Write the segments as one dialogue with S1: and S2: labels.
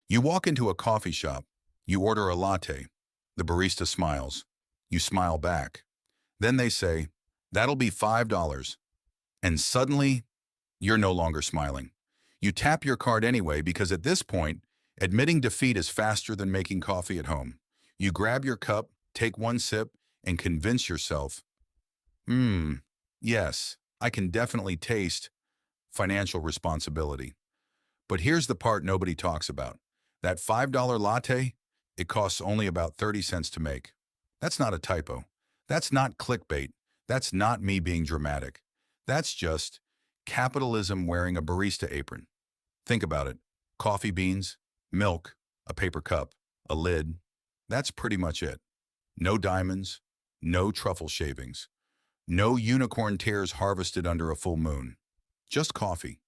S1: You walk into a coffee shop, you order a latte, the barista smiles. You smile back. Then they say, "That'll be $5." And suddenly, you're no longer smiling. You tap your card anyway because at this point, admitting defeat is faster than making coffee at home. You grab your cup, take one sip, and convince yourself, yes, I can definitely taste financial responsibility. But here's the part nobody talks about. That $5 latte, it costs only about 30 cents to make. That's not a typo. That's not clickbait. That's not me being dramatic. That's just capitalism wearing a barista apron. Think about it. Coffee beans, milk, a paper cup, a lid. That's pretty much it. No diamonds, no truffle shavings, no unicorn tears harvested under a full moon. Just coffee.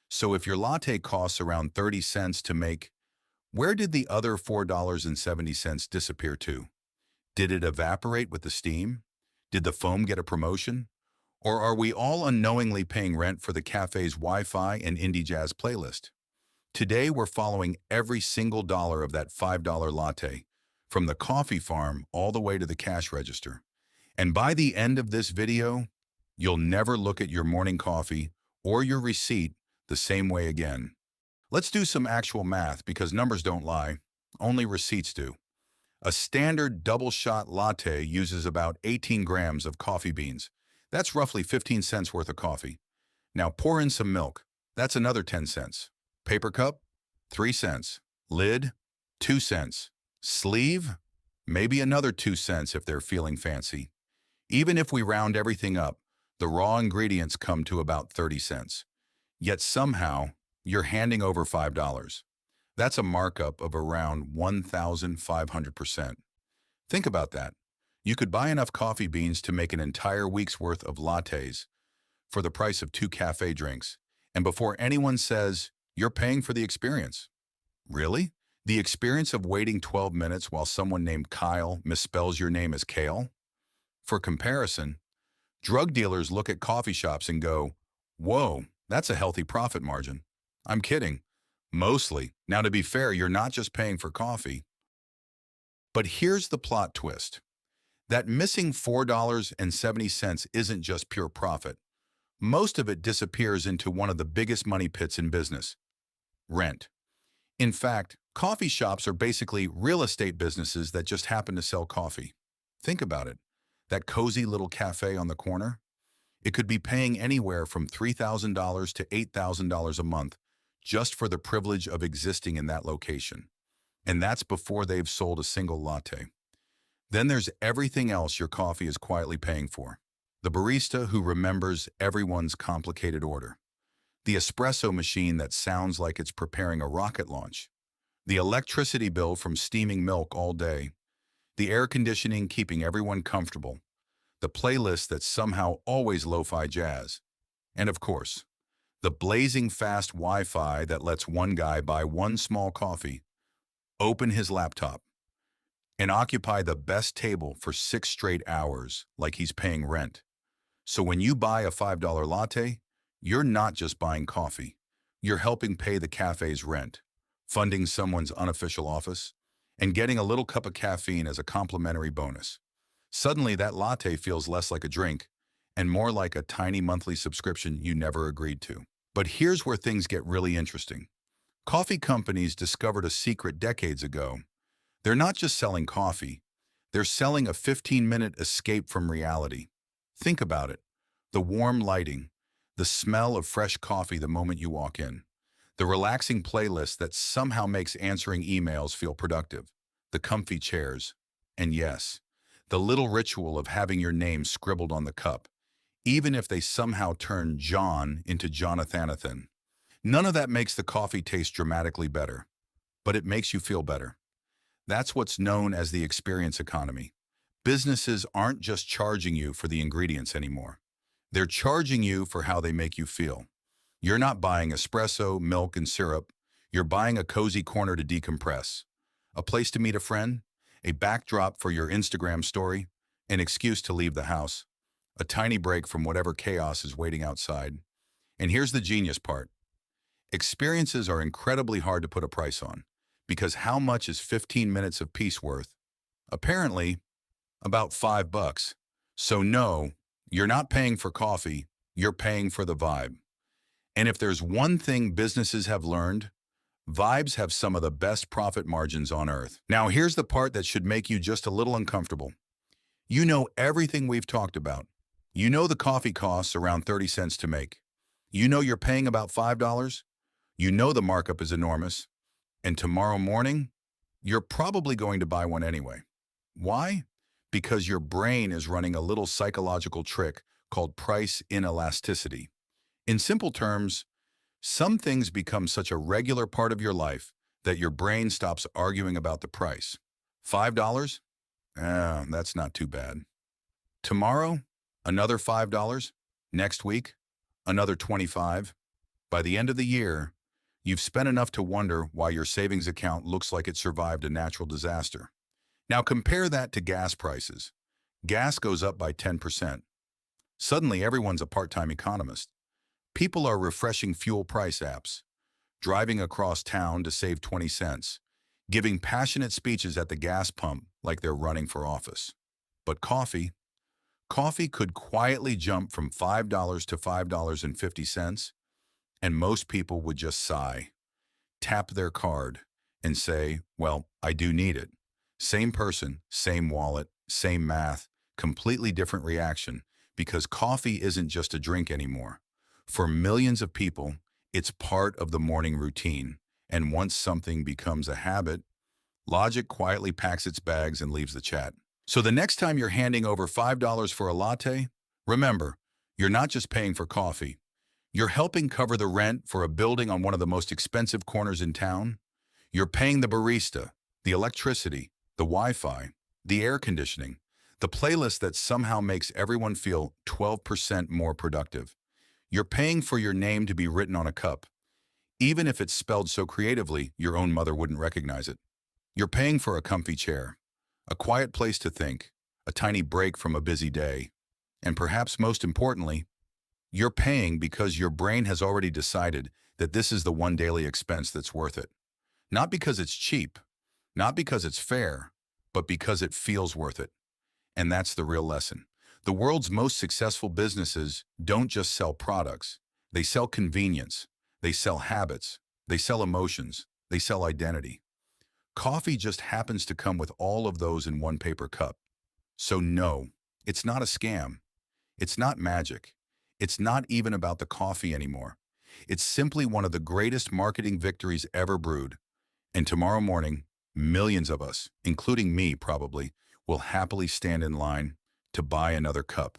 S1: So if your latte costs around 30 cents to make, where did the other $4.70 disappear to? Did it evaporate with the steam? Did the foam get a promotion? Or are we all unknowingly paying rent for the cafe's Wi-Fi and indie jazz playlist? Today, we're following every single dollar of that $5 latte, from the coffee farm all the way to the cash register. And by the end of this video, you'll never look at your morning coffee or your receipt the same way again. Let's do some actual math because numbers don't lie, only receipts do. A standard double-shot latte uses about 18 grams of coffee beans. That's roughly 15 cents worth of coffee. Now pour in some milk. That's another 10 cents. Paper cup, 3 cents. Lid, 2 cents. Sleeve, maybe another 2 cents if they're feeling fancy. Even if we round everything up, the raw ingredients come to about 30 cents. Yet somehow, you're handing over $5. That's a markup of around 1,500%. Think about that. You could buy enough coffee beans to make an entire week's worth of lattes for the price of 2 cafe drinks. And before anyone says, you're paying for the experience. Really? The experience of waiting 12 minutes while someone named Kyle misspells your name as Kale? For comparison, drug dealers look at coffee shops and go, whoa, that's a healthy profit margin. I'm kidding. Mostly. Now, to be fair, you're not just paying for coffee. But here's the plot twist. That missing $4.70 isn't just pure profit. Most of it disappears into one of the biggest money pits in business, rent. In fact, coffee shops are basically real estate businesses that just happen to sell coffee. Think about it. That cozy little cafe on the corner? It could be paying anywhere from $3,000 to $8,000 a month just for the privilege of existing in that location. And that's before they've sold a single latte. Then there's everything else your coffee is quietly paying for. The barista who remembers everyone's complicated order. The espresso machine that sounds like it's preparing a rocket launch. The electricity bill from steaming milk all day. The air conditioning keeping everyone comfortable. The playlist that's somehow always lo-fi jazz. And of course, the blazing fast Wi-Fi that lets one guy buy one small coffee, open his laptop, and occupy the best table for 6 straight hours like he's paying rent. So when you buy a $5 latte, you're not just buying coffee. You're helping pay the cafe's rent, funding someone's unofficial office, and getting a little cup of caffeine as a complimentary bonus. Suddenly, that latte feels less like a drink and more like a tiny monthly subscription you never agreed to. But here's where things get really interesting. Coffee companies discovered a secret decades ago. They're not just selling coffee. They're selling a 15-minute escape from reality. Think about it. The warm lighting, the smell of fresh coffee the moment you walk in, the relaxing playlist that somehow makes answering emails feel productive, the comfy chairs, and yes, the little ritual of having your name scribbled on the cup, even if they somehow turn John into Jonathanathan. None of that makes the coffee taste dramatically better, but it makes you feel better. That's what's known as the experience economy. Businesses aren't just charging you for the ingredients anymore. They're charging you for how they make you feel. You're not buying espresso, milk, and syrup. You're buying a cozy corner to decompress, a place to meet a friend, a backdrop for your Instagram story, an excuse to leave the house, a tiny break from whatever chaos is waiting outside. And here's the genius part. Experiences are incredibly hard to put a price on Because how much is 15 minutes of peace worth? Apparently, about $5. So no, you're not paying for coffee, you're paying for the vibe. And if there's one thing businesses have learned, vibes have some of the best profit margins on earth. Now here's the part that should make you just a little uncomfortable. You know everything we've talked about. You know the coffee costs around 30 cents to make. You know you're paying about $5. You know the markup is enormous. And tomorrow morning, you're probably going to buy one anyway. Why? Because your brain is running a little psychological trick called price inelasticity. In simple terms, some things become such a regular part of your life that your brain stops arguing about the price. $5? That's not too bad. Tomorrow, another $5. Next week, another 25. By the end of the year, you've spent enough to wonder why your savings account looks like it survived a natural disaster. Now compare that to gas prices. Gas goes up by 10%. Suddenly, everyone's a part-time economist. People are refreshing fuel price apps, driving across town to save 20 cents, giving passionate speeches at the gas pump like they're running for office. But coffee could quietly jump from $5 to $5.50, and most people would just sigh, tap their card, and say, well, I do need it. Same person, same wallet, same math, completely different reaction, because coffee isn't just a drink anymore. For millions of people, it's part of the morning routine, and once something becomes a habit, logic quietly packs its bags and leaves the chat. So the next time you're handing over $5 for a latte, remember, you're not just paying for coffee. You're helping cover the rent for a building on one of the most expensive corners in town. You're paying the barista, the electricity, the Wi-Fi, the air conditioning, the playlist that somehow makes everyone feel 12% more productive. You're paying for your name to be written on a cup, even if it's spelled so creatively your own mother wouldn't recognize it. You're paying for a comfy chair, a quiet place to think, a tiny break from a busy day, and perhaps most importantly, you're paying because your brain has already decided that this is the one daily expense that's worth it. Not because it's cheap, not because it's fair, but because it feels worth it. And that's the real lesson. The world's most successful businesses don't just sell products. They sell convenience. They sell habits. They sell emotions. They sell identity. Coffee just happens to come with all of those in one paper cup. So no, it's not a scam. It's not magic. It's not even about the coffee anymore. It's simply one of the greatest marketing victories ever brewed. And tomorrow morning, millions of us, including me probably, will happily stand in line to buy another cup.